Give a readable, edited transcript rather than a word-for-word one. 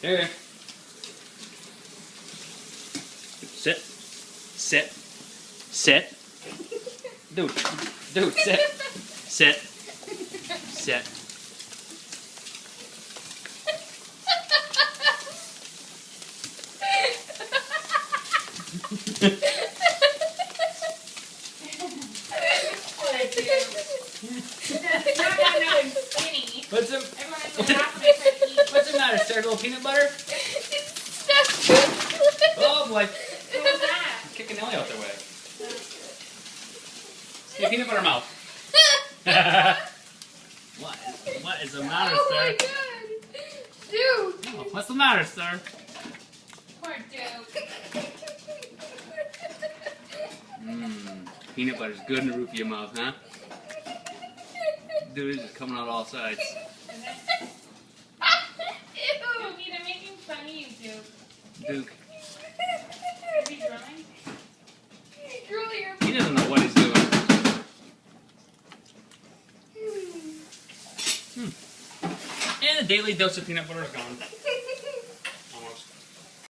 Okay. Sit. Sit. Sit. Dude, sit. Sit. Sit. What's the matter, sir? A little peanut butter? Oh boy. What was that? Kicking Ellie out their way. Hey, peanut butter mouth. What is the matter, Oh sir? my god. Dude. Oh, what's the matter, sir? Poor Duke. Peanut butter's good in the roof of your mouth, huh? Dude, it's just coming out all sides. Ew. Dude, they're making fun of you, Duke. Duke. Is he drooling? Drooling. He doesn't know what he's doing. And the daily dose of peanut butter is gone.